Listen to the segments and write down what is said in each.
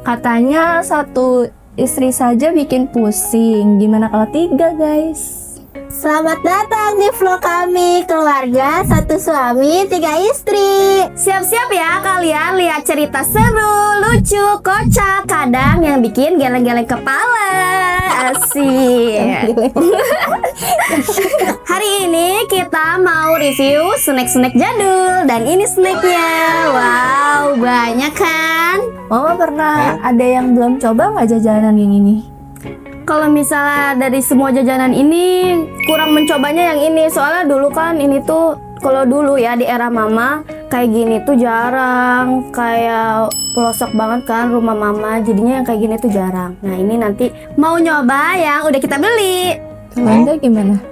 Katanya satu istri saja bikin pusing. Gimana kalau 3, guys? Selamat datang di vlog kami, keluarga satu suami 3 istri. Siap-siap ya kalian lihat cerita seru, lucu, kocak, kadang yang bikin geleng-geleng kepala. Asik. Hari ini kita mau review snack-snack jadul. Dan ini snacknya. Wow, banyak kan? Mama pernah ada yang belum coba nggak jajanan yang ini? Kalau misalnya dari semua jajanan ini kurang mencobanya yang ini. Soalnya dulu kan ini tuh, kalau dulu ya di era mama kayak gini tuh jarang, kayak pelosok banget kan rumah mama, jadinya yang kayak gini tuh jarang. Nah ini nanti mau nyoba yang udah kita beli. Bunda gimana?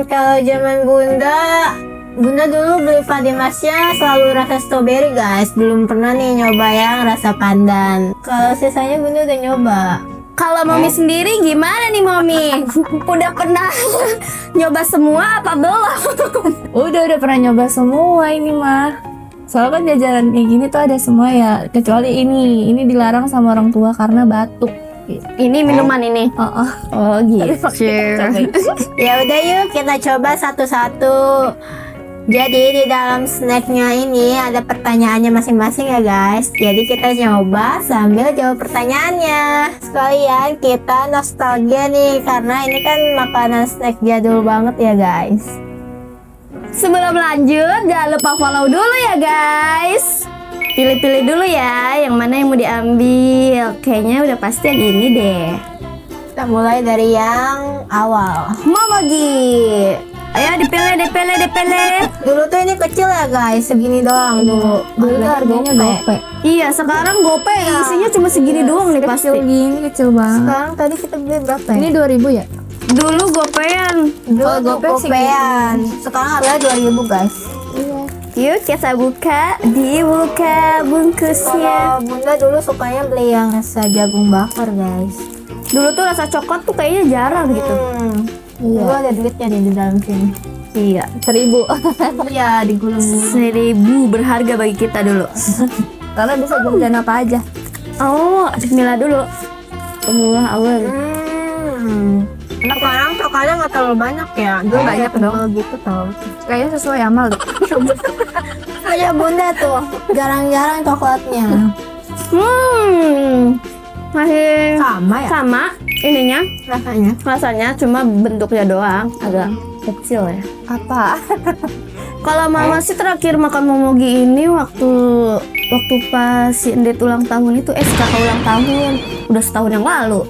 Kalau zaman Bunda dulu beli Fadimasnya selalu rasa strawberry guys. Belum pernah nih nyoba yang rasa pandan. Kalau sisanya Bunda udah nyoba. Kalau Mami sendiri gimana nih Mami? Udah pernah nyoba semua apa belum? Udah pernah nyoba semua ini mah. Soalnya kan jajanan kayak gini tuh ada semua ya, kecuali ini dilarang sama orang tua karena batuk. Ini minuman ini. Oh gitu. Ya udah yuk kita coba satu-satu. Jadi di dalam snacknya ini ada pertanyaannya masing-masing ya guys. Jadi kita coba sambil jawab pertanyaannya. Sekalian kita nostalgia nih, karena ini kan makanan snack jadul banget ya guys. Sebelum lanjut jangan lupa follow dulu ya guys. Pilih-pilih dulu ya yang mana yang mau diambil. Kayaknya udah pasti yang ini deh. Kita mulai dari yang awal. Momogi. Ayo dipilih. Dulu tuh ini kecil ya guys, segini doang dulu. Dulu tuh harganya gope. Iya sekarang gope isinya cuma segini doang nih pasti. Kecil gini, kecil banget. Sekarang tadi kita beli berapa ya? Ini 2.000 ya? Dulu gopean. Dulu Oh, gope gopean. Sekarang harganya 2.000 guys. Iya. Yuk kita buka, dibuka bungkusnya. Kalau Bunda dulu sukanya beli yang rasa jagung bakar guys. Dulu tuh rasa coklat tuh kayaknya jarang gitu. Iya. Dulu ada duitnya nih di dalam sini. Iya. 1.000. Iya, digulung-gulung. 1.000 berharga bagi kita dulu. Karena bisa jajan apa aja. Oh, bismillah dulu. Bismillah awal. Sekarang coklatnya nggak terlalu banyak ya. Dulu banyak dong. Gitu tau. Kayaknya sesuai amal deh. Kayak Bunda tuh, jarang-jarang coklatnya. Masih Sama ya sama ininya, rasanya. rasanya cuma bentuknya doang agak kecil ya. Apa? Kalau mama sih terakhir makan momogi ini waktu pas si Endet ulang tahun itu, kakak ulang tahun, udah setahun yang lalu.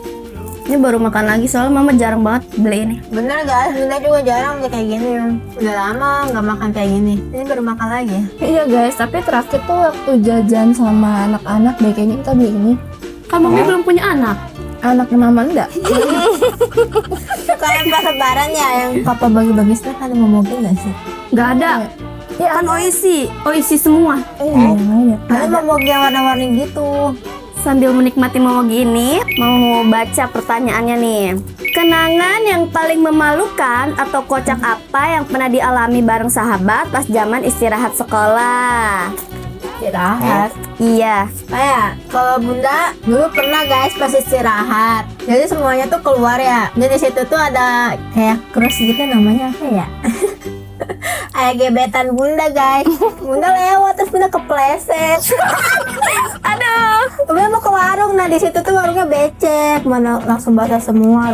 Ini baru makan lagi soalnya mama jarang banget beli ini. Bener guys, Bunda juga jarang beli kayak gini. Udah lama nggak makan kayak gini. Ini baru makan lagi. Iya guys, tapi terakhir tuh waktu jajan sama anak-anak deh kayaknya kita beli ini. Kan mami belum punya anak. Anaknya mama enggak? Kayak pas lebaran ya, yang papa bagi-bagi snack ada momogi nggak sih? Nggak ada. Ya Kan oisi semua. Iya. Ada momogi yang warna-warni gitu. Sambil menikmati momogi ini, mau baca pertanyaannya nih. Kenangan yang paling memalukan atau kocak apa yang pernah dialami bareng sahabat pas zaman istirahat sekolah? Istirahat. Iya. Kayak kalau Bunda dulu pernah guys pas istirahat. Jadi semuanya tuh keluar ya. Dan di situ tuh ada kayak krus gitu, namanya apa ya? Kayak gebetan Bunda guys. Bunda lewat terus Bunda kepleset. Aduh. Bunda mau ke warung, nah di situ tuh warungnya becek, mana langsung basah semua.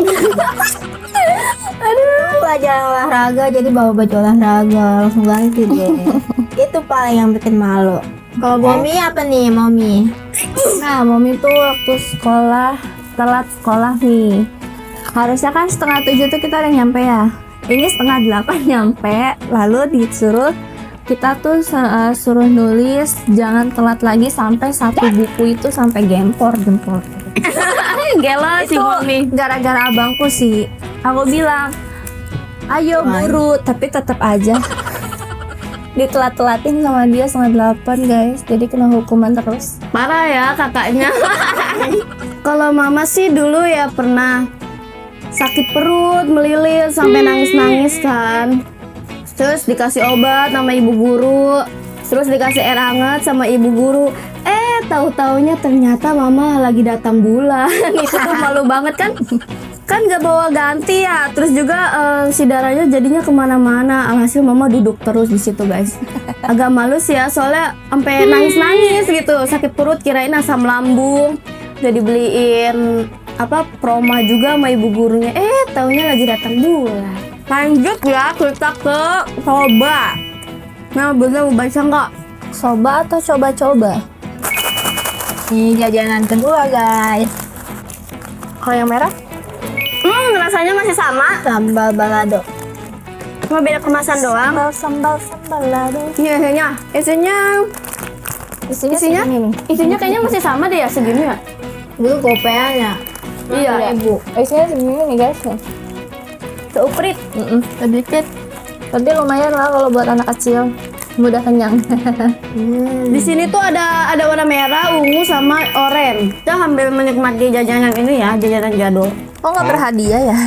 Aduh, pelajaran olahraga jadi bawa baju olahraga langsung ganti deh. Itu paling yang bikin malu. Kalau Momi apa nih, Momi? Nah, Mami tuh waktu sekolah telat sekolah nih. Harusnya kan 6:30 tuh kita udah nyampe ya. Ini 7:30 nyampe, lalu disuruh kita tuh suruh nulis jangan telat lagi sampai satu buku itu sampai jempol. Gelo si Itu mami. gara-gara abangku sih. Aku bilang, ayo buru, tapi tetap aja ditelat-telatin sama dia 7:30 guys. Jadi kena hukuman terus. Parah ya kakaknya. Kalau mama sih dulu ya pernah sakit perut, melilit sampai nangis-nangis kan. Terus dikasih obat sama ibu guru, terus dikasih air hangat sama ibu guru. tahu-taunya ternyata mama lagi datang bulan. Itu tuh malu banget kan? Kan gak bawa ganti ya. Terus juga si darahnya jadinya kemana-mana. Alhasil mama duduk terus di situ guys. Agak malu sih ya, soalnya sampai nangis-nangis gitu. Sakit perut, kirain asam lambung. Jadi beliin apa proma juga sama ibu gurunya. Taunya lagi datang bulan. Lanjut ya kita ke soba. Nah, Bunda mau baca nggak? Soba atau coba-coba? Ini jajanan kedua guys. Kalau yang merah? Rasanya masih sama. Sambal balado. Cuma beda kemasan doang. Sambal lado. Iya, isinya Isinya segini nih. isinya kayaknya masih sama deh ya, segini ya. Dulu gopeannya. Iya, Ibu. Isinya segini nih guys. seuprit. Sedikit. Tapi lumayan lah kalau buat anak kecil. Mudah kenyang. Di sini tuh ada warna merah, ungu sama oranye. Kita sambil menikmati jajanan ini ya, jajanan jadul. Oh nggak berhadiah ya?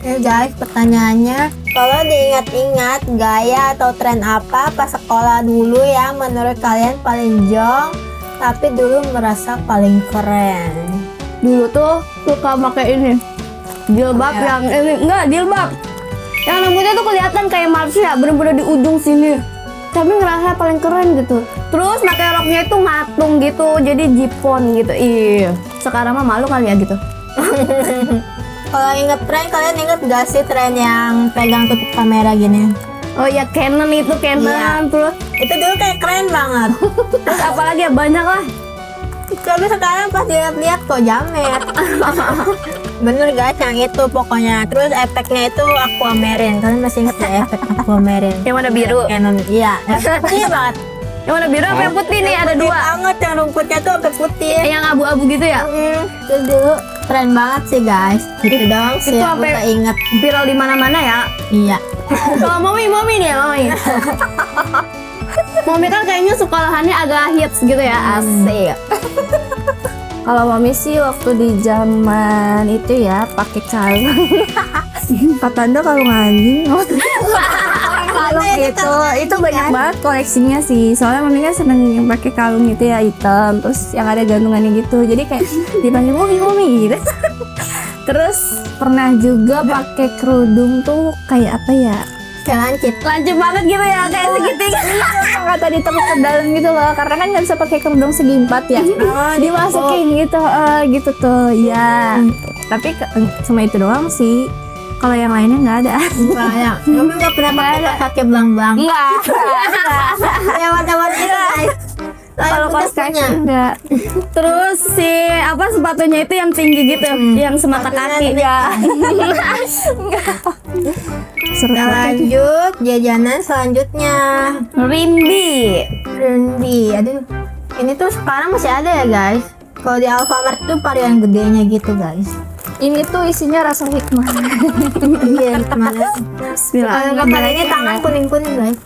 Oke guys, pertanyaannya, kalau diingat-ingat gaya atau tren apa pas sekolah dulu yang menurut kalian paling jong, tapi dulu merasa paling keren? Dulu tuh suka pakai ini. Jilbab yang ini, enggak jilbab. Yang rambutnya tuh kelihatan kayak Marsha, bener-bener di ujung sini. Tapi ngerasa paling keren gitu. Terus pakai roknya itu ngatung gitu, jadi jipon gitu. Iya. Sekarang mah malu kali ya gitu. Kalau inget tren, kalian inget gak sih tren yang pegang tutup kamera gini? Oh iya, Canon itu Canon. Iya. Terus Itu dulu kayak keren banget. terus apalagi ya, banyak lah. Tapi sekarang pas dilihat-lihat kok jamet. Bener guys, yang itu pokoknya. Terus efeknya itu aquamarine. Kalian masih inget ya efek aquamarine? Yang warna biru. Canon, iya. Iya banget. Yang warna biru apa yang putih nih? Ada Putih dua. banget, yang rumputnya tuh sampai putih. Yang abu-abu gitu ya. Itu dulu keren banget sih guys. Gitu doang sih itu yang sampai- kita inget. Viral di mana-mana ya. Iya. Kalau Momi nih ya, Momi. Momi kan kayaknya sekolahannya agak hits gitu ya, asik. Kalau mami sih waktu di zaman itu ya pakai kalung. Katanya kalung anjing. Kalung itu banyak banget koleksinya sih. Soalnya mami kan seneng yang pakai kalung itu ya hitam, terus yang ada gantungannya gitu. Jadi kayak dipanggil mami gitu. Terus pernah juga pakai kerudung tuh kayak apa ya? Lancip. Lancip banget gitu ya, kayak segitiga. Kata ditaruh ke dalam gitu loh, karena kan nggak bisa pakai kerudung segi empat ya. Dimasukin gitu, gitu tuh, ya. Tapi cuma itu doang sih. Kalau yang lainnya nggak ada. Banyak. Kamu nggak pernah pakai belang-belang? Enggak. Yang warna-warni itu guys. Kalau kaos kaki enggak. Terus si apa sepatunya itu yang tinggi gitu, yang semata kaki. Sepatunya Seru Kita banget. lanjut jajanan selanjutnya. Rimbi. Rinbi. Aduh. Ini tuh sekarang masih ada ya guys. Kalau di Alfamart tuh varian gedenya gitu guys. Ini tuh isinya rasa hikmah. Iya, kemana? Bismillah. Kalau ini tangan kuning-kuning guys.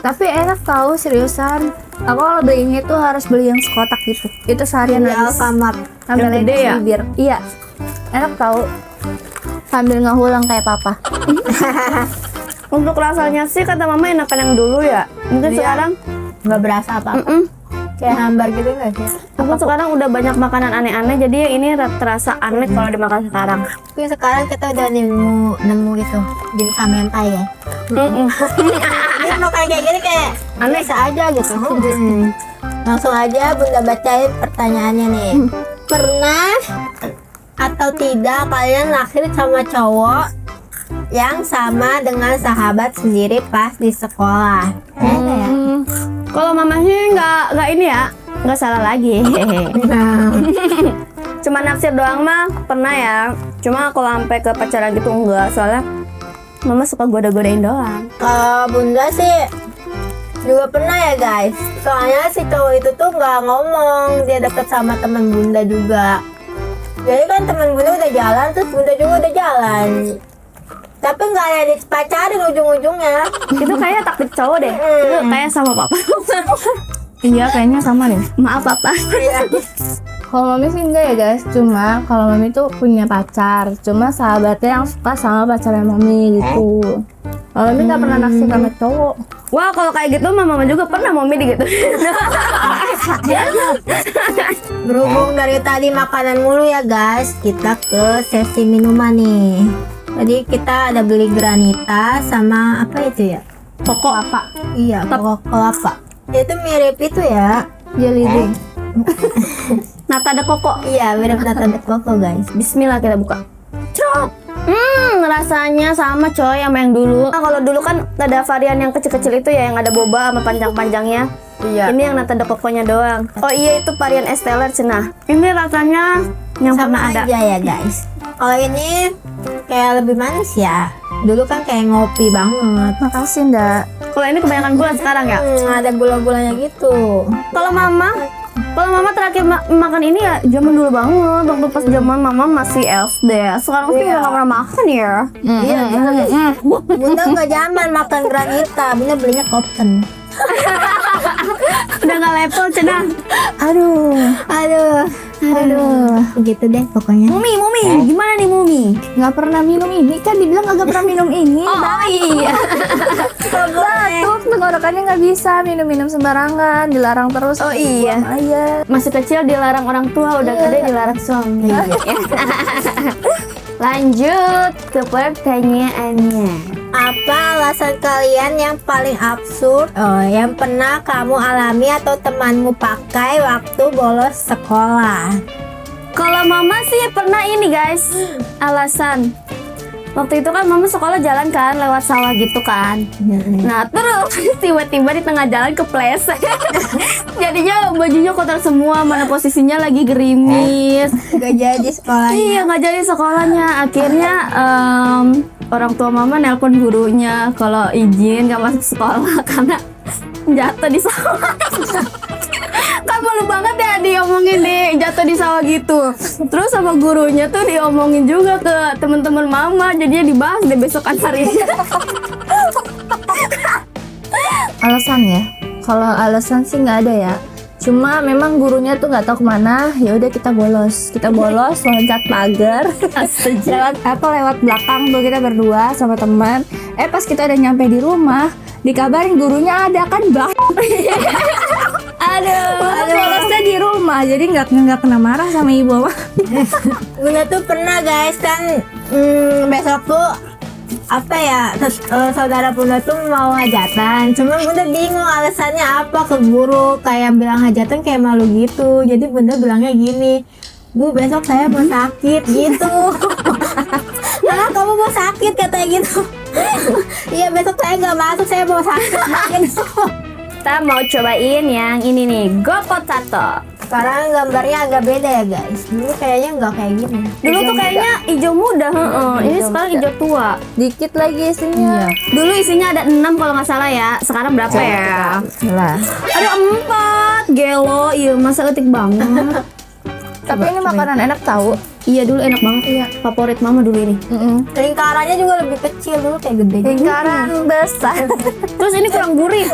Tapi enak tahu seriusan. Aku kalau belinya tuh harus beli yang sekotak gitu. Itu seharian Di habis. Alfamart. Sambil Yang gede ledes ya? bibir. Iya. Enak tahu. Sambil ngehulang kayak papa. Untuk rasanya sih kata mama enakan yang dulu ya. Mungkin Iya. sekarang Nggak berasa apa-apa. Kayak hambar gitu nggak sih? mungkin sekarang udah banyak makanan aneh-aneh, jadi ini terasa aneh kalau dimakan sekarang. Tapi sekarang kita udah nemu gitu dimsum mentai ya. Ini makan kayak gini kayak Aneh. biasa aja gitu. Langsung aja Bunda bacain pertanyaannya nih. Pernah atau tidak kalian naksir sama cowok yang sama dengan sahabat sendiri pas di sekolah? Ada ya? Kalau mama sih nggak ini ya, nggak salah lagi. Cuma naksir doang mah pernah ya. Cuma kalau sampai ke pacaran gitu enggak, soalnya mama suka goda-godain doang. Kalau Bunda sih juga pernah ya guys. Soalnya si cowok itu tuh nggak ngomong dia deket sama teman Bunda juga. Jadi kan teman Bunda udah jalan, terus Bunda juga udah jalan. Tapi nggak ada dipacarin ujung-ujungnya. Itu kayak taktik cowok deh. Itu kayak sama papa. Iya kayaknya sama deh. Maaf papa. Iya. Kalau mami sih enggak ya guys. Cuma kalau mami tuh punya pacar. Cuma sahabatnya yang suka sama pacarnya mami gitu. Kalau mami nggak pernah naksir sama cowok. Wah kalau kayak gitu mama juga pernah mau gitu. Berhubung dari tadi makanan mulu ya guys, kita ke sesi minuman nih. Tadi kita ada beli granita sama apa itu ya? Koko apa? Iya, koko kelapa. Itu mirip itu ya. Jelly drink. Nata ada koko. Iya, mirip nata de coco guys. Bismillah kita buka. Crot. Rasanya sama coy sama yang dulu. Nah, kalau dulu kan ada varian yang kecil-kecil itu ya yang ada boba sama panjang-panjangnya. Iya. Ini yang nata de coconya doang. Oh iya itu varian Esteller cenah. Ini rasanya yang Sama pernah ada. aja ya guys. Kalau ini kayak lebih manis ya. Dulu kan kayak ngopi banget. Makasih Nda. Kalau ini kebanyakan gula sekarang ya. Ada gula-gulanya gitu. Kalau mama terakhir makan ini ya zaman dulu banget, waktu pas zaman mama masih SD. Sekarang sih Iya. nggak pernah makan ya. Iya, Bunda nggak zaman makan granita, Bunda belinya Kopten. Udah nggak level cenah. Aduh, begitu deh pokoknya. Mumi, gimana nih Mumi? Nggak pernah minum ini kan dibilang nggak pernah minum ini. Oh iya. Batuk, tenggorokannya nggak bisa minum-minum sembarangan, dilarang terus. Oh iya. Buang aja. Masih kecil dilarang orang tua, udah gede dilarang suami. Lanjut ke pertanyaannya. Apa alasan kalian yang paling absurd yang pernah kamu alami atau temanmu pakai waktu bolos sekolah? Kalau mama sih pernah ini guys, alasan. Waktu itu kan mama sekolah jalan kan lewat sawah gitu kan. Nah terus tiba-tiba di tengah jalan kepleset. Jadinya bajunya kotor semua, mana posisinya lagi gerimis. Gak jadi sekolahnya. Iya nggak jadi sekolahnya. Akhirnya orang tua mama nelpon gurunya kalau izin nggak masuk sekolah karena jatuh di sawah. Kan malu banget ya diomongin deh jatuh di sawah gitu. Terus sama gurunya tuh diomongin juga ke teman-teman mama, jadinya dibahas deh besokan harinya. Alasan ya? Kalau alasan sih nggak ada ya. Cuma memang gurunya tuh nggak tahu kemana. Ya udah kita bolos loncat pagar. lewat belakang tuh kita berdua sama teman. Pas kita udah nyampe di rumah, dikabarin gurunya ada kan Aduh, bolosnya di rumah, jadi nggak kena marah sama ibu. Bunda tuh pernah guys kan besok tuh apa ya saudara Bunda tuh mau hajatan, cuma Bunda bingung alasannya apa ke guru, kayak bilang hajatan kayak malu gitu, jadi Bunda bilangnya gini, Bu besok saya mau sakit gitu. Nah kamu mau sakit katanya gitu. Iya besok saya nggak masuk, saya mau sakit gitu. Kita mau cobain yang ini nih, Gopotato. Sekarang gambarnya agak beda ya guys. Dulu kayaknya nggak kayak gini. Dulu tuh kayaknya hijau muda, ini hijau sekarang muda. hijau tua. Dikit lagi isinya. Dulu isinya ada 6 kalau nggak salah ya. Sekarang berapa ya? Lah. Ada 4. Gelo, iya masa etik banget. Tapi ini makanan enak tahu. Iya dulu enak banget ya. Favorit mama dulu ini. Lingkarannya juga lebih kecil, dulu kayak gede. Lingkaran besar. Terus ini kurang gurih.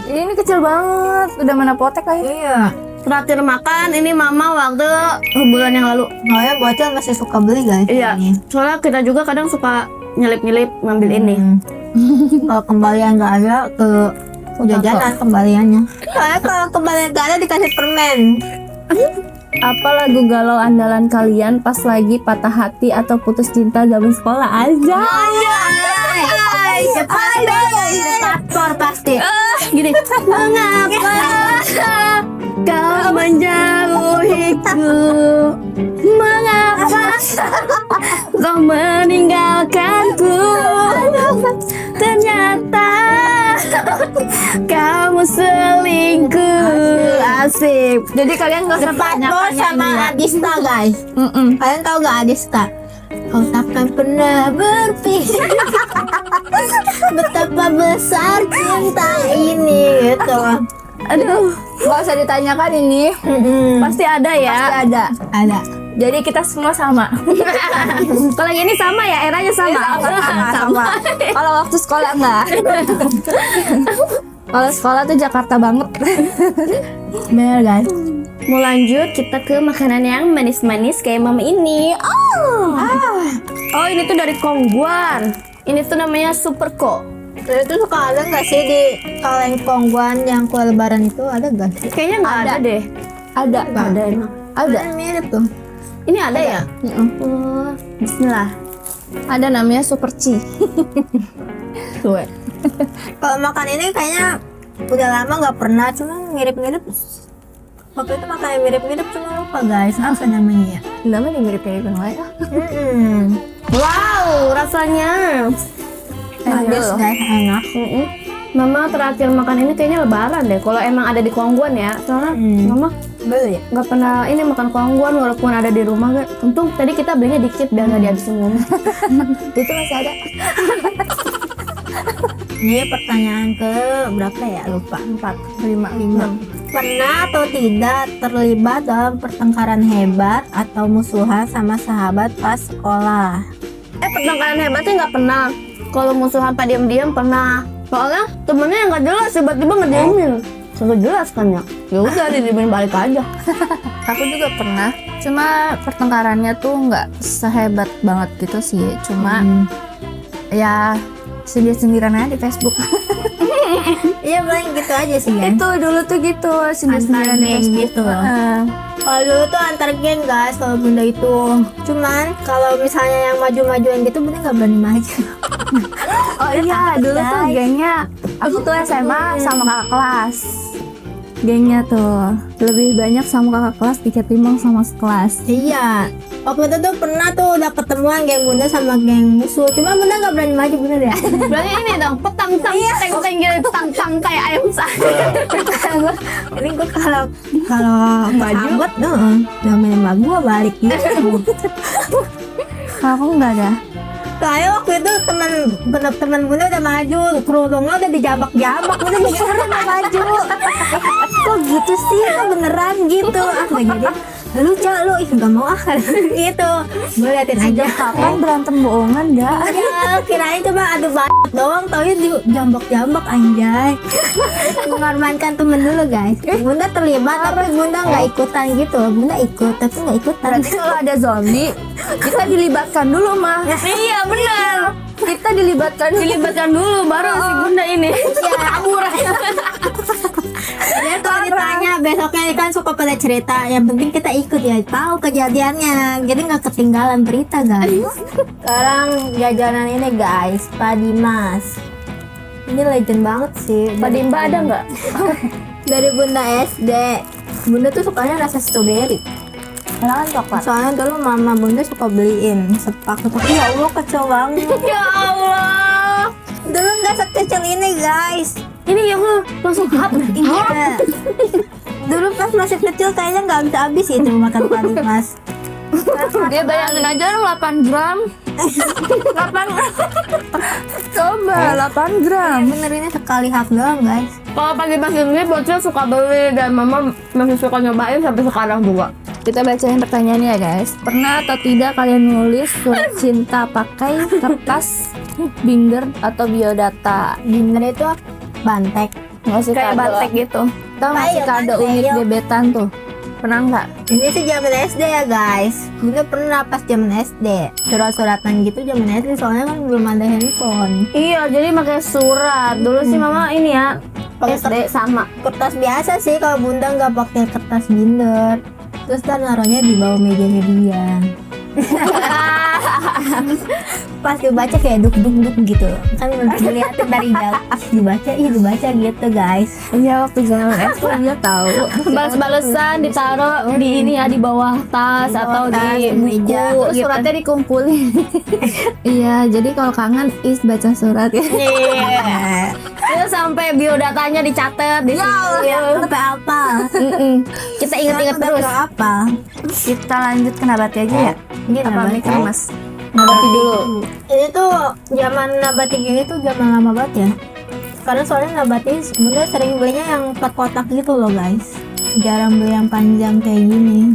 Ini kecil banget. Udah mana potek lagi. Iya. Terakhir makan ini mama waktu bulan yang lalu. Soalnya bocil masih suka beli guys. Iya. Soalnya kita juga kadang suka nyelip-nyelip ngambil ini. Kalau kembalian nggak ada ke jajanan kembaliannya. Soalnya kalau kembalian nggak ada dikasih permen. Apa lagu galau andalan kalian pas lagi patah hati atau putus cinta zaman sekolah aja? Faktor pasti. Gini. Mengapa kau menjauhiku? Mengapa kau meninggalkanku? Ternyata kamu selingkuh. Asik. Jadi kalian gak usah Faktor banyak sama Adista guys. Kalian tahu nggak Adista? Kau takkan pernah berpikir betapa besar cinta ini gitu. Aduh, gak usah ditanyakan ini. Pasti ada ya. Pasti ada. Ada. Jadi kita semua sama. Kalau yang ini sama ya, eranya sama. Sama. Kalau waktu sekolah enggak. Kalau sekolah tuh Jakarta banget. Bener guys. Mau lanjut kita ke makanan yang manis-manis kayak mama ini. Oh ini tuh dari Kongguan. Ini tuh namanya Superco. Itu suka ada nggak sih di kaleng kongguan yang kue lebaran itu, ada nggak sih? Kayaknya nggak ada deh. Ada. Ada emang. Ada. Mirip tuh. Ini ada ya? Oh, Bismillah. Ada namanya Super Ci. Tuh. Kalau makan ini kayaknya udah lama nggak pernah, cuma mirip-mirip. Waktu itu makan yang mirip-mirip cuma lupa guys, apa namanya ya? Namanya mirip-mirip yang lain. Wow, rasanya. Enak guys, enak. Mama terakhir makan ini kayaknya lebaran deh. Kalau emang ada di Kuangguan ya, soalnya Mama Beli ya? nggak pernah ini makan Kuangguan walaupun ada di rumah. Untung tadi kita belinya dikit biar nggak dihabisin Mama. Itu masih ada. Ini pertanyaan ke berapa ya? Lupa. 4, 5. Pernah atau tidak terlibat dalam pertengkaran hebat atau musuhan sama sahabat pas sekolah? Pertengkaran hebatnya nggak pernah. Kalau musuhan pak diam-diam pernah. Soalnya temennya yang nggak jelas tiba-tiba ngediemin. Sudah jelas kan ya? Ya udah didiemin balik aja. Aku juga pernah. Cuma pertengkarannya tuh nggak sehebat banget gitu sih. Cuma ya sindir-sindiran aja di Facebook. Iya paling gitu aja sih ya. Itu dulu tuh gitu sindir-sindiran di Antar geng Facebook. gitu. Heeh. Kalau dulu tuh antar geng guys, kalau bunda itu. Cuman kalau misalnya yang maju-majuan gitu bunda nggak berani maju. Oh iya, dulu tuh gengnya. Aku tuh SMA sama kakak kelas. Gengnya tuh lebih banyak sama kakak kelas ketimbang sama sekelas. Iya. Waktu itu tuh pernah tuh udah ketemuan geng bunda sama geng musuh. Cuma bunda nggak berani maju bener ya. Berarti ini dong petang-tang tengok yang gini petang-tang kayak ayam sayur. Ini gue kalau maju, namanya mbak gue balik gitu. Aku enggak ada. Kayak waktu itu teman bunda udah maju, kerudungnya udah dijabak-jabak, bunda disuruh udah maju. Kok gitu sih? Kok beneran gitu? Nggak jadi. Lu cak lu, nggak mau gitu. Gue liatin aja. Kapan berantem bohongan dah? Ya, kirain cuma adu banyak doang, taunya dijambak-jambak anjay. Mengorbankan temen dulu guys. Bunda terlibat tapi bunda nggak ikutan gitu. Bunda ikut tapi nggak ikutan. Berarti kalau ada zombie, kita dilibatkan dulu mah. Iya benar. Kita dilibatkan dulu baru si bunda ini. Ya, kabur. Dia kalau ditanya besoknya kan suka pada cerita. Yang penting kita ikut ya, tahu kejadiannya. Jadi nggak ketinggalan berita guys. Sekarang jajanan ini guys, Pak Dimas. Ini legend banget sih. Pak Dimba ada nggak? Dari Bunda SD. Bunda tuh sukanya rasa strawberry. Karena kan coklat. Soalnya dulu mama bunda suka beliin sepak. Ya Allah kecil banget. Ya Allah. Dulu nggak sekecil ini guys. Ini yang langsung hap. Iya. Dulu pas masih kecil kayaknya nggak bisa habis itu makan Pak Dimas. Dia bayangin aja 8 gram. 8 Coba 8 gram. Bener ini sekali hap doang guys. Kalau pagi-pagi ini bocil suka beli dan mama masih suka nyobain sampai sekarang juga. Kita bacain pertanyaannya ya guys. Pernah atau tidak kalian nulis surat cinta pakai kertas, binder atau biodata? Binder itu bantek. Ngasih Kayak kado. bantek gitu. Tau ngasih Ayo, kado Tante, unit ayo. gebetan tuh. Pernah nggak? Ini sih zaman SD ya guys. Bunda pernah pas zaman SD. Surat-suratan gitu zaman SD soalnya kan belum ada handphone. Iya, jadi pakai surat. Dulu sih mama ini ya Pakai SD sama. Kertas biasa sih kalau bunda nggak pakai kertas binder. Terus ntar naruhnya di bawah mejanya dia. Pas dibaca kayak duk gitu kan dilihatin dari jauh. Dibaca gitu guys. Iya waktu zaman SD dia tahu. Balas-balesan ditaruh di ini ya di bawah tas Di atau bawah tas, di di buku meja. Terus gitu. suratnya dikumpulin. Iya, jadi kalau kangen is baca surat ya. Iya. Terus sampai biodatanya dicatat di sini. Sampai apa? Kita ingat-ingat terus. Apa? Kita lanjut ke nabati aja ya. Ini Apa nabati. mikir mas? Nabati dulu. Ini tuh zaman nabati gini tuh zaman lama banget ya. Karena soalnya nabati bunda sering belinya yang 4 kotak gitu loh guys. Jarang beli yang panjang kayak gini.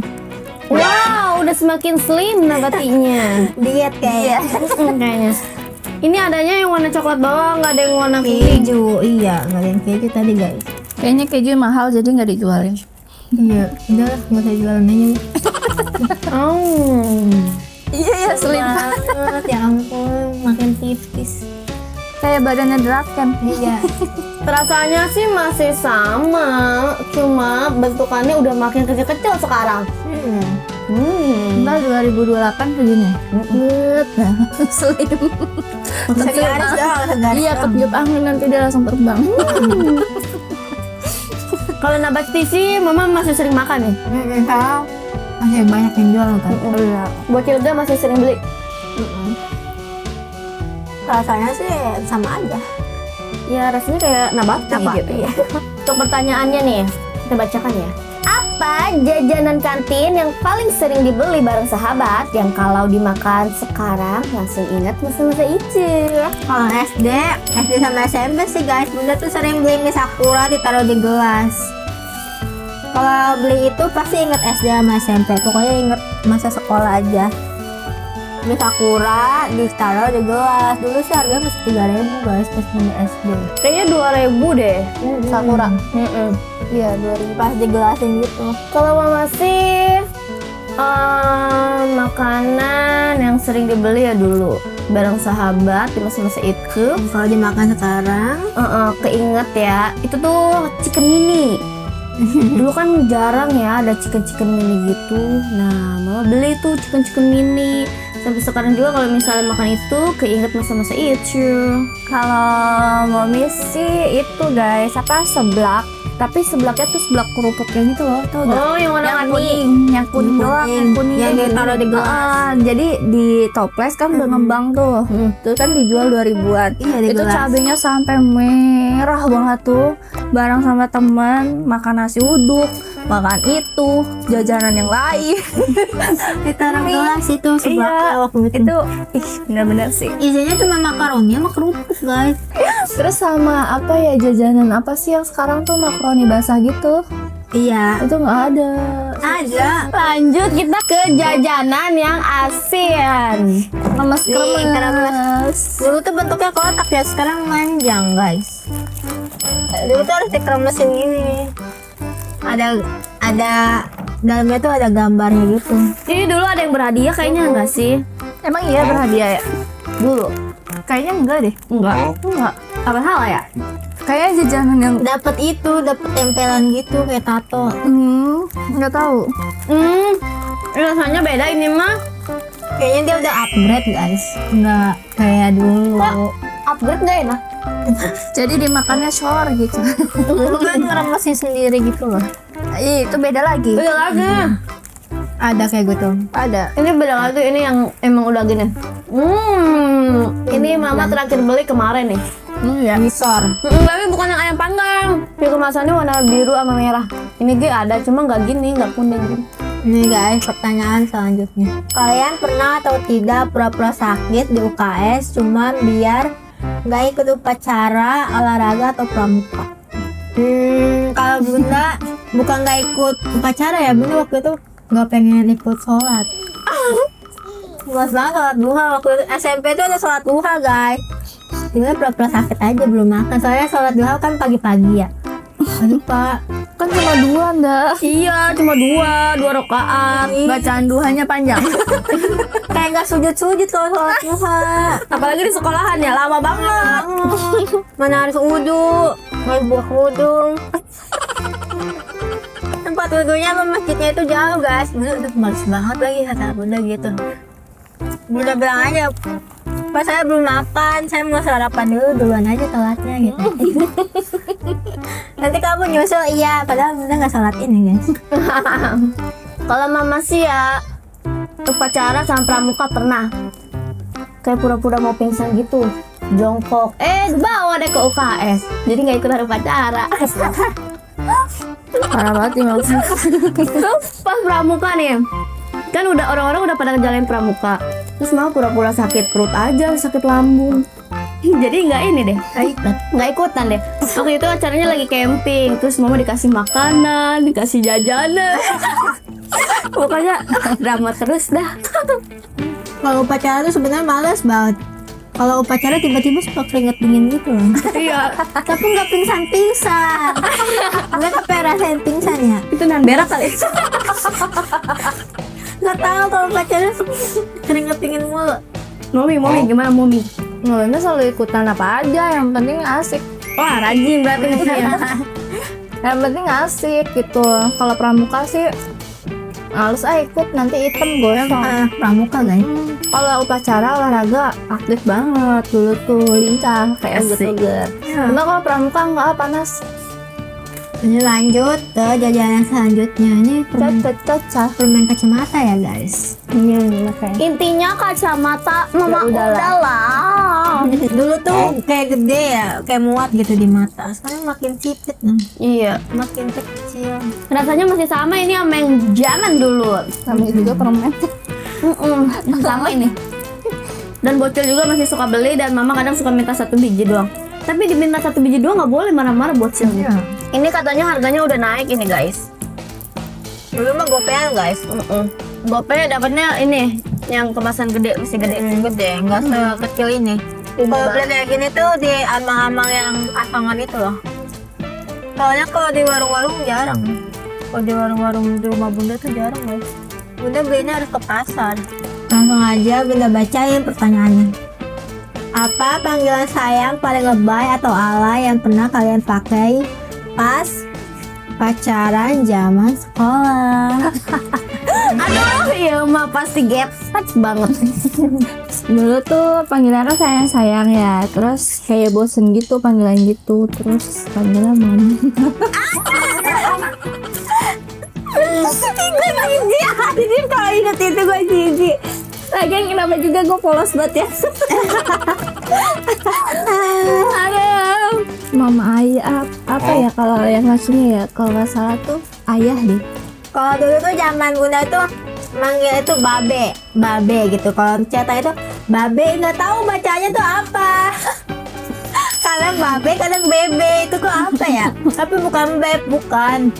Wow, udah semakin slim nabatinya. Diet kayak Kayaknya. Ini adanya yang warna coklat doang, nggak ada yang warna pink. keju. Iya, nggak ada yang keju tadi guys. Kayaknya keju mahal jadi nggak dijualin. Iya, udah nggak usah jualan aja. Oh. Iya ya Banget, ya ampun, makin tipis. Kayak badannya Draken. Iya. Rasanya sih masih sama, cuma bentukannya udah makin kecil-kecil sekarang. Ntar 2028 begini. Slim. Segaris dong, segaris Iya, dong. ketiup angin nanti dia langsung terbang. Kalau nabati sih, mama masih sering makan nih. Tahu masih banyak yang jual kan. Iya. Buat Cilda masih sering beli. Rasanya sih sama aja. Ya rasanya kayak nabati gitu. Iya. Untuk pertanyaannya nih, kita bacakan ya. Apa jajanan kantin yang paling sering dibeli bareng sahabat yang kalau dimakan sekarang langsung ingat masa-masa itu? Kalau SD sama SMP sih guys, bunda tuh sering beli mie Sakura ditaruh di gelas. Kalau beli itu pasti inget SD sama SMP, pokoknya inget masa sekolah aja. Mie Sakura ditaruh di gelas, dulu sih harganya masih 3.000 guys pas beli SD. Kayaknya 2.000 deh, Sakura. Iya, 2000. Pas digelasin gitu. Kalau mama sih makanan yang sering dibeli ya dulu bareng sahabat di masa-masa itu. Kalau dimakan sekarang, Keinget ya, itu tuh chicken mini. Dulu kan jarang ya ada chicken mini gitu. Nah, mama beli tuh chicken mini. Sampai sekarang juga kalau misalnya makan itu keinget masa-masa itu. Kalau Mami sih itu guys, apa seblak. Tapi seblaknya tuh seblak kerupuk yang gitu loh, tau gak? Oh, yang Yang warna-warni. kuning, yang kuning doang, yang kuning. Yang ditaruh di gelas. Jadi di toples kan udah ngembang tuh. Terus kan dijual 2000-an. Iya, di Itu gelas. cabenya sampai merah banget tuh. Bareng sama teman makan nasi uduk, makan itu, jajanan yang lain. ditaruh gelas itu seblaknya waktu itu. Itu bener-bener sih. Isinya cuma makaroni sama kerupuk guys. Terus sama apa ya, jajanan apa sih yang sekarang tuh makaroni basah gitu? Iya. Itu nggak ada. Ada. Lanjut kita ke jajanan yang ASEAN. Kremes. Dulu tuh bentuknya kotak ya, sekarang manjang guys. Dulu tuh harus dikremesin gini. Ada dalamnya tuh ada gambarnya gitu. Ini dulu ada yang berhadiah kayaknya enggak sih? Emang iya berhadiah ya? Dulu. Kayaknya enggak deh. Enggak. Apa salah ya? Kayaknya jajanan yang Dapat tempelan gitu kayak tato. nggak tahu. Rasanya beda ini mah. Kayaknya dia udah upgrade guys. Nggak kayak dulu. Upgrade enggak enak. Jadi dimakannya shor gitu. Dulu kan ngeremesin sendiri gitu loh. Ih, itu beda lagi. Beda lagi. Ada kayak gitu. Ada. Ini beda lagi, ini yang emang udah gini. Ini mama terakhir beli kemarin nih. Ya. Misor. Tapi bukan yang ayam panggang. Dia kemasannya warna biru sama merah. Ini ada, cuma nggak gini, nggak kuning gini. Ini guys, pertanyaan selanjutnya. Kalian pernah atau tidak pura-pura sakit di UKS cuma biar nggak ikut upacara, olahraga atau pramuka? Kalau bunda bukan nggak ikut upacara ya, bunda waktu itu nggak pengen ikut sholat. Luas banget sholat duha waktu itu. SMP tuh ada sholat duha guys. Ini pura-pura sakit aja belum makan. Soalnya sholat duha kan pagi-pagi ya. Aduh pak, Kan cuma dua ndak. Iya, cuma dua rakaat. Bacaan duhanya panjang. kayak nggak sujud-sujud kalau sholat duha. Apalagi di sekolahan ya, lama banget. Mana harus wudhu, harus buah wudhu. Tempat wudhunya sama masjidnya itu jauh guys. Bunda udah males banget lagi kata bunda gitu. Bunda bilang aja, pas saya belum makan, saya mau sarapan dulu, duluan aja sholatnya gitu. Nanti kamu nyusul, iya, padahal bunda nggak sholat ini guys. Kalau mama sih ya upacara sama pramuka pernah. Kayak pura-pura mau pingsan gitu, jongkok. Dibawa deh ke UKS. Jadi nggak ikutan upacara. Parah banget emang. Terus pas pramuka nih, kan udah orang-orang udah pada ngejalanin pramuka. Terus mau pura-pura sakit perut aja, sakit lambung. Jadi nggak ini deh, nggak ikutan deh. Waktu itu acaranya lagi camping, terus mama dikasih makanan, dikasih jajanan. Pokoknya drama terus dah. Kalau upacara tuh sebenarnya males banget. Kalau upacara tiba-tiba suka keringet dingin gitu loh. Iya, Tapi nggak pingsan-pingsan. Nggak sampai rasain pingsan ya. itu nan berak kali. Nggak tahu kalau upacara keringet dingin mulu. Momi gimana Momi? Momi selalu ikutan apa aja, yang penting asik. Wah rajin berarti nih ya. Yang penting asik gitu. Kalau pramuka sih harus ikut, nanti item gue soalnya. Pramuka guys. Kalau upacara olahraga aktif banget dulu tuh, lincah kayak Asik. uget-uget. Cuma kalau pramuka enggak, panas. Ini lanjut ke jajanan selanjutnya. Ini Cocok. permen kacamata ya guys. Iya, makanya. Intinya kacamata Ya mama udahlah. Dulu tuh kayak gede ya, kayak muat gitu di mata. Sekarang makin sipit nih, Iya. makin kecil. Rasanya masih sama ini sama yang zaman dulu. Sama juga permen. Sama ini. Dan bocil juga masih suka beli dan mama kadang suka minta 1 biji doang. Tapi diminta 1 biji doang nggak boleh, marah-marah bocilnya. Iya. Ini katanya harganya udah naik ini guys. Dulu mah gopean guys. Gope dapatnya ini yang kemasan gede, masih gede. Gede, nggak sekecil ini. Kalau beli kayak gini tuh di amang-amang yang asangan itu loh. Soalnya kalau di warung-warung jarang. Kalau di warung-warung di rumah bunda tuh jarang guys. Bunda belinya harus ke pasar. Langsung aja bunda bacain pertanyaannya. Apa panggilan sayang paling lebay atau alay yang pernah kalian pakai pas pacaran zaman sekolah? Aduh, iya mah pasti gepsat banget. Dulu tuh panggilannya sayang-sayang ya, terus kayak bosen gitu panggilan gitu, terus panggilan mami. Gue makin jahat ini kalau inget itu gue jijik. Lagian kenapa juga gue polos banget ya. Aduh. Mama ayah apa ya kalau yang ngasihnya ya, kalau nggak salah tuh ayah deh. Kalau dulu tuh zaman bunda tuh manggil itu babe gitu. Kalau cetak itu babe, nggak tahu bacanya tuh apa. Kadang babe, kadang bebe, itu kok apa ya? Tapi bukan beb, bukan.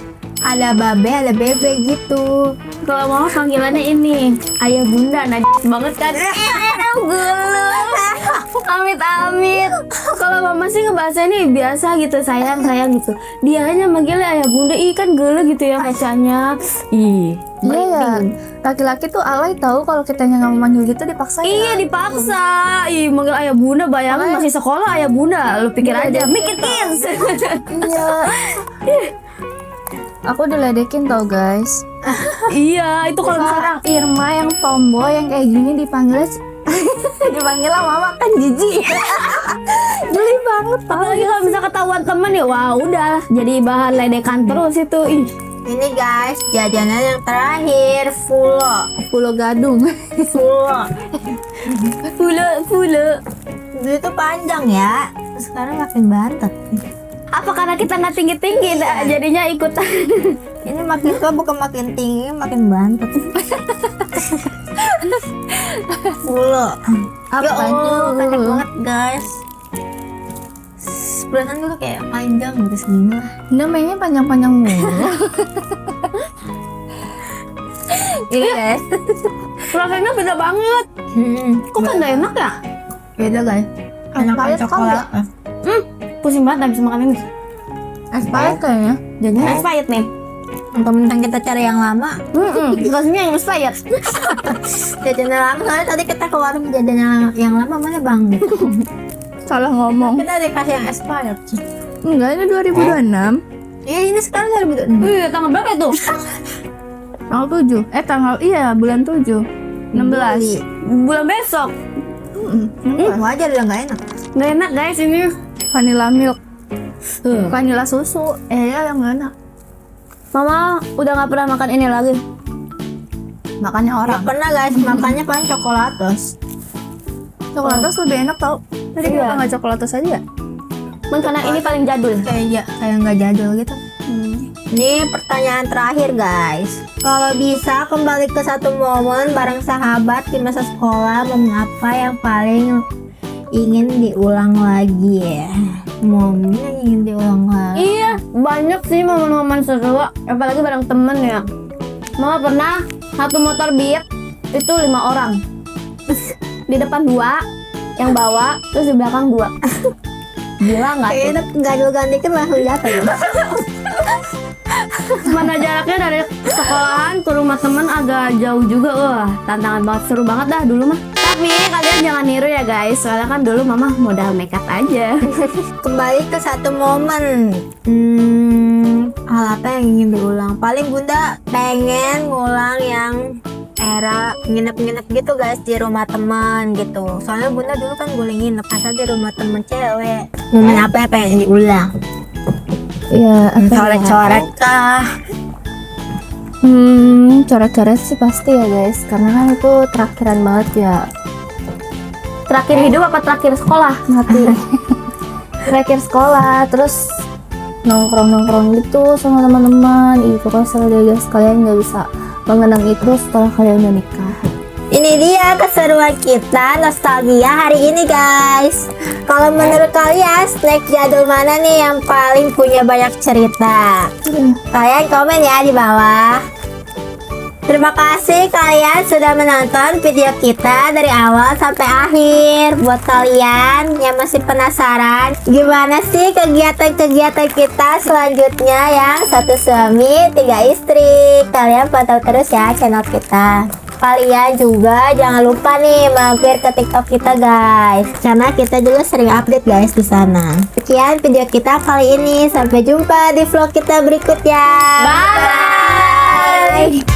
Ada babe, ada bebe gitu. Kalau mau panggilannya ini ayah bunda, najis banget kan? Gulu. Amit. Kalau mama sih ngebahasa ini biasa gitu, sayang gitu. Dia hanya manggilnya ayah bunda, ih kan gelo gitu ya bacanya. Ih. Iya ya, laki-laki tuh alay tahu kalau kita nggak mau manggil gitu dipaksa. Iya dipaksa. Ih manggil ayah bunda, bayangin masih sekolah ayah bunda. Lu pikir aja, mikir kids. Iya. Aku diledekin tau guys. Iya, itu kalau Sekarang Irma yang tomboy yang kayak gini dipanggil mama kan jijik. Geli banget tau. apalagi kalau bisa ketahuan temen ya, wah udah jadi bahan ledekan terus itu. Ih. Ini guys, jajanan yang terakhir, Pulau Gadung. Fulo. Dulu tuh panjang ya, sekarang makin bantet. Apa karena kita nggak tinggi jadinya ikutan? Ini makin tua bukan makin tinggi, makin bantet. Apa Ya Allah, tuh? banyak banget guys. Perasaan dulu kayak panjang gitu segini lah. Namanya panjang-panjang mulu. Iya guys. Rasanya beda banget. Kok kan nggak enak ya? Beda guys. Enak Expired coklat. Pusing banget nggak bisa makan ini. Expired kayaknya. Jadinya Expired nih. Mentang-mentang kita cari yang lama, Rasanya yang expired. jajanan lama. Soalnya tadi kita ke warung jajanan yang lama mana bang? salah ngomong. Kita dikasih yang expired. Enggak, ini 2026. Iya ini sekarang 2000. Wih, tanggal berapa itu? Tanggal 7. Bulan 7. 16. Bulan besok. Wajar udah nggak enak. Nggak enak guys ini. Vanilla milk. Vanilla susu. Ya yang nggak enak. Mama udah nggak pernah makan ini lagi. Makanya orang. Nggak pernah guys, makannya paling coklatos. Coklatos lebih enak tau. Tadi Iya. kenapa nggak coklatos aja ya? Karena ini paling jadul. Kayak nggak jadul gitu. Ini pertanyaan terakhir guys. Kalau bisa kembali ke satu momen bareng sahabat di masa sekolah, momen apa yang paling ingin diulang lagi ya? Momen yang ingin diulang lagi. Iya, banyak sih momen-momen seru, apalagi bareng temen ya. Mama pernah satu motor Beat itu 5 orang. Di depan 2 yang bawa, terus di belakang 2. Gila nggak tuh? Kayaknya ganjil dikit langsung jatuh ya. Mana jaraknya dari sekolahan ke rumah temen agak jauh juga. Wah, tantangan banget, seru banget dah dulu mah. Tapi kalian jangan niru ya guys, soalnya kan dulu mama modal makeup aja. Kembali ke satu momen. Hal apa yang ingin diulang? Paling Bunda pengen ngulang yang era nginep-nginep gitu guys di rumah teman gitu. Soalnya Bunda dulu kan boleh nginep asal di rumah temen cewek. Momen apa yang pengen diulang? Ya, Coret-coret kah? coret-coret sih pasti ya guys, karena kan itu terakhiran banget ya. Terakhir hidup apa terakhir sekolah? Mati. Terakhir sekolah, terus nongkrong-nongkrong gitu sama teman-teman. Pokoknya seru deh guys, kalian nggak bisa mengenang itu setelah kalian udah nikah. Ini dia keseruan kita nostalgia hari ini guys. Kalau menurut kalian snack jadul mana nih yang paling punya banyak cerita? Kalian komen ya di bawah. Terima kasih kalian sudah menonton video kita dari awal sampai akhir. Buat kalian yang masih penasaran gimana sih kegiatan-kegiatan kita selanjutnya yang satu suami, 3 istri, kalian pantau terus ya channel kita. Kalian juga jangan lupa nih mampir ke TikTok kita guys, karena kita juga sering update guys di sana. Sekian video kita kali ini, sampai jumpa di vlog kita berikutnya. Bye.